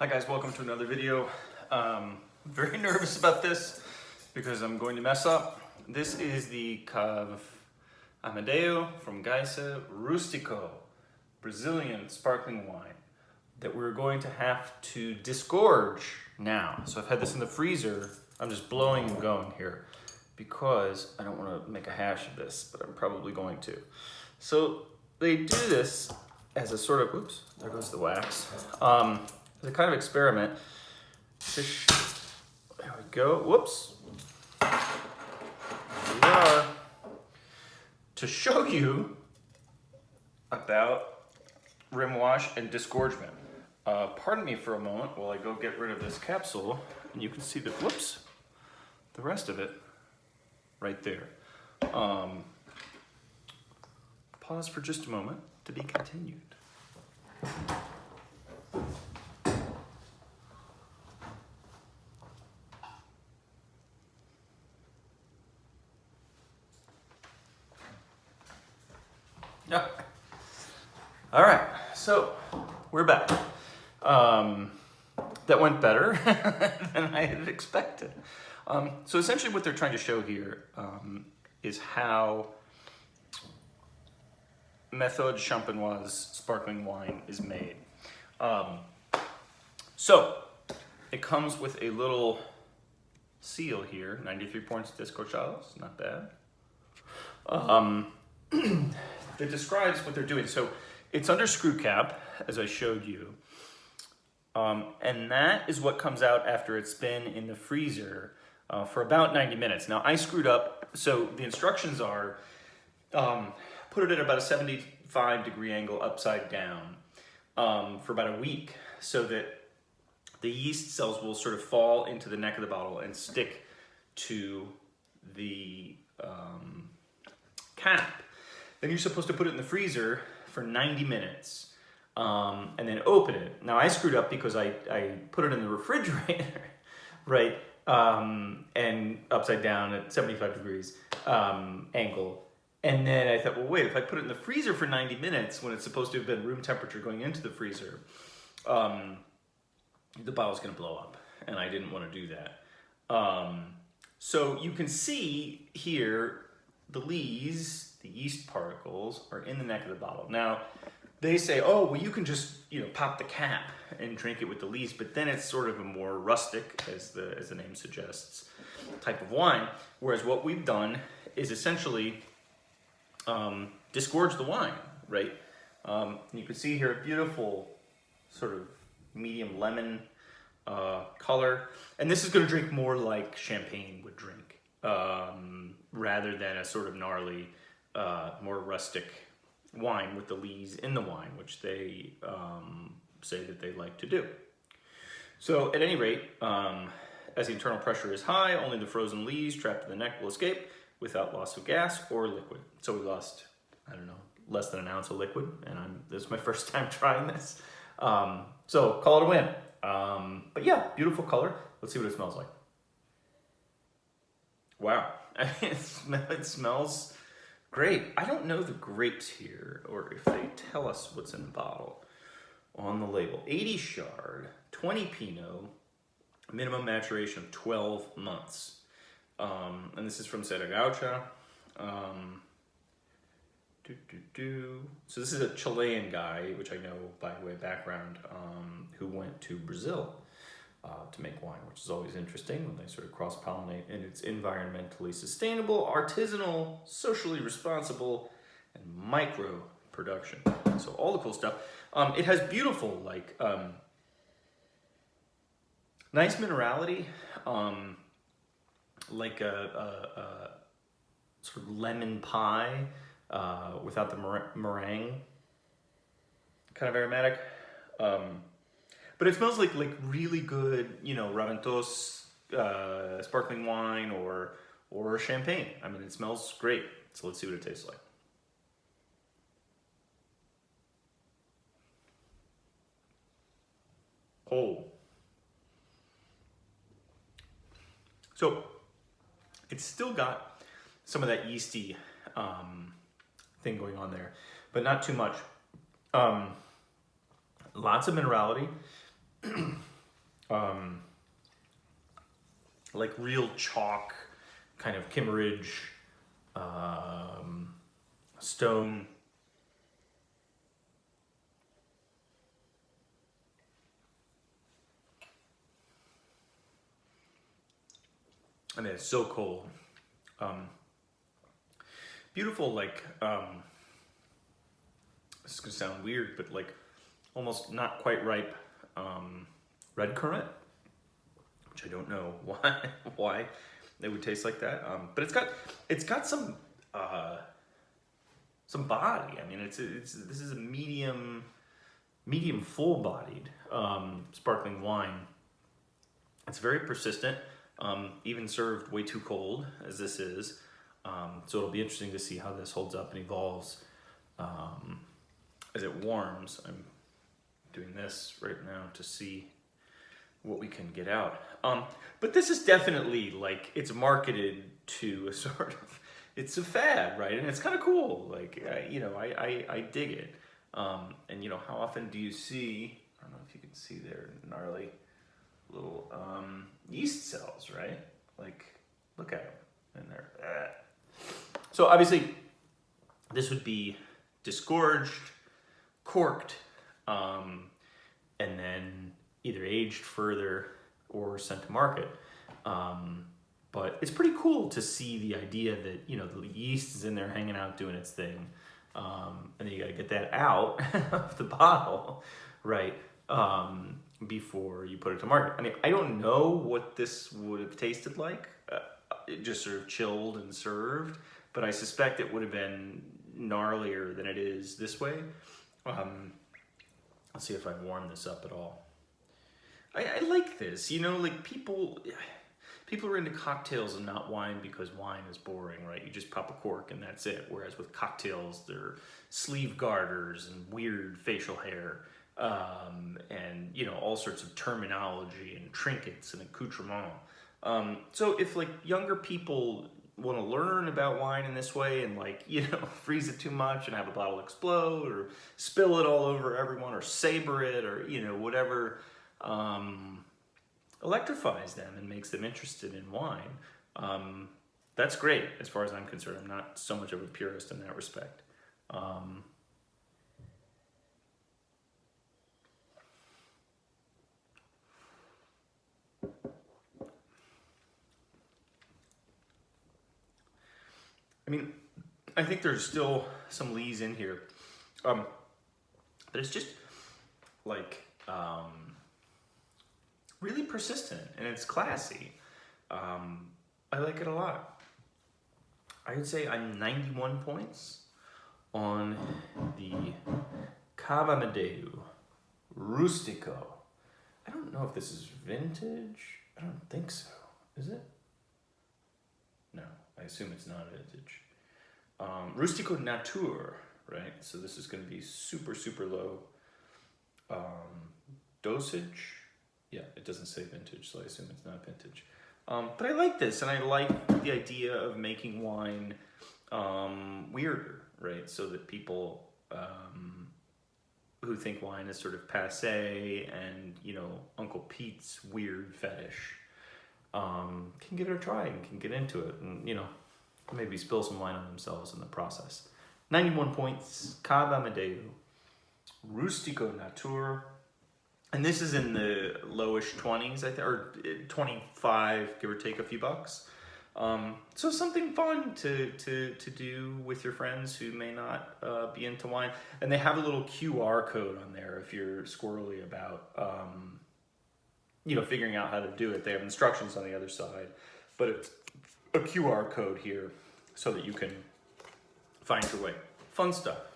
Hi guys, welcome to another video. Very nervous about this because I'm going to mess up. This is the Cave Amadeu from Geisa Rustico, Brazilian sparkling wine that we're going to have to disgorge now. So I've had this in the freezer. I'm just blowing and going here because I don't want to make a hash of this, but I'm probably going to. So they do this as a sort of, oops, there goes the wax. As a kind of experiment. There we go, whoops. Here we are. To show you about rim wash and disgorgement. Pardon me for a moment while I go get rid of this capsule, and you can see the, whoops, the rest of it right there. Pause for just a moment to be continued. Yeah. All right, so we're back. That went better than I had expected. So essentially what they're trying to show here is how Méthode Champenoise sparkling wine is made. So it comes with a little seal here, 93 points descorchados, not bad. It describes what they're doing. So it's under screw cap, as I showed you. And that is what comes out after it's been in the freezer for about 90 minutes. Now I screwed up, so the instructions are put it at about a 75-degree angle upside down for about a week so that the yeast cells will sort of fall into the neck of the bottle and stick to the cap. Then you're supposed to put it in the freezer for 90 minutes and then open it. Now I screwed up because I put it in the refrigerator, right? And upside down at 75 degrees angle. And then I thought, well, wait, if I put it in the freezer for 90 minutes when it's supposed to have been room temperature going into the freezer, the bottle's gonna blow up. And I didn't want to do that. So you can see here, the lees, the yeast particles, are in the neck of the bottle. Now, they say, oh, well, you can just, pop the cap and drink it with the lees, but then it's sort of a more rustic, as the name suggests, type of wine. Whereas what we've done is essentially disgorge the wine, right? You can see here a beautiful sort of medium lemon color. And this is going to drink more like champagne would drink, rather than a sort of gnarly, more rustic wine with the lees in the wine, which they say that they like to do. So at any rate, as the internal pressure is high, only the frozen lees trapped in the neck will escape without loss of gas or liquid. So we lost, I don't know, less than an ounce of liquid, and this is my first time trying this. So call it a win. But yeah, beautiful color. Let's see what it smells like. Wow, I mean, it smells great. I don't know the grapes here, or if they tell us what's in the bottle on the label. 80 Chard, 20 Pinot, minimum maturation of 12 months. And this is from Serra Gaúcha. So this is a Chilean guy, which I know by way of background, who went to Brazil to make wine, which is always interesting when they sort of cross-pollinate, and it's environmentally sustainable, artisanal, socially responsible, and micro production. So all the cool stuff. It has beautiful, like, nice minerality, like a sort of lemon pie without the meringue, kind of aromatic. But it smells like really good, Raventos sparkling wine or champagne. I mean, it smells great. So let's see what it tastes like. Oh. So it's still got some of that yeasty thing going on there, but not too much. Lots of minerality. like real chalk, kind of Kimmeridge, stone. I mean, it's so cold. Beautiful, like, this is gonna sound weird, but like almost not quite ripe red currant, which I don't know why they would taste like that. But it's got some body. I mean, this is a medium full bodied sparkling wine. It's very persistent, even served way too cold as this is. So it'll be interesting to see how this holds up and evolves as it warms. I'm doing this right now to see what we can get out. But this is definitely like, it's marketed to a sort of, it's a fad, right? And it's kind of cool. Like, I dig it. And how often do you see, I don't know if you can see there, gnarly little yeast cells, right? Like, look at them in there. So obviously this would be disgorged, corked, and then either aged further or sent to market. But it's pretty cool to see the idea that, the yeast is in there hanging out doing its thing. And then you got to get that out of the bottle, right? Before you put it to market. I mean, I don't know what this would have tasted like, just sort of chilled and served, but I suspect it would have been gnarlier than it is this way. Let's see if I warm this up at all. I like this, like people are into cocktails and not wine because wine is boring, right? You just pop a cork and that's it. Whereas with cocktails, they're sleeve garters and weird facial hair, and all sorts of terminology and trinkets and accoutrement. So if like younger people want to learn about wine in this way and freeze it too much and have a bottle explode or spill it all over everyone or saber it or whatever electrifies them and makes them interested in wine, that's great as far as I'm concerned. I'm not so much of a purist in that respect. I mean, I think there's still some lees in here, but it's just like really persistent and it's classy. I like it a lot. I would say I'm 91 points on the Amadeu Rustico. I don't know if this is vintage. I don't think so. Is it? No, I assume it's not vintage. Rustico Nature, right? So this is going to be super, super low dosage. Yeah, it doesn't say vintage, so I assume it's not vintage. But I like this, and I like the idea of making wine weirder, right? So that people who think wine is sort of passé and, Uncle Pete's weird fetish can give it a try and can get into it and, maybe spill some wine on themselves in the process. 91 points, Amadeu Rustico Nature. And this is in the lowish 20s, I think, or 25, give or take a few bucks. So something fun to do with your friends who may not be into wine. And they have a little QR code on there if you're squirrely about, figuring out how to do it. They have instructions on the other side, but it's a QR code here so that you can find your way. Fun stuff.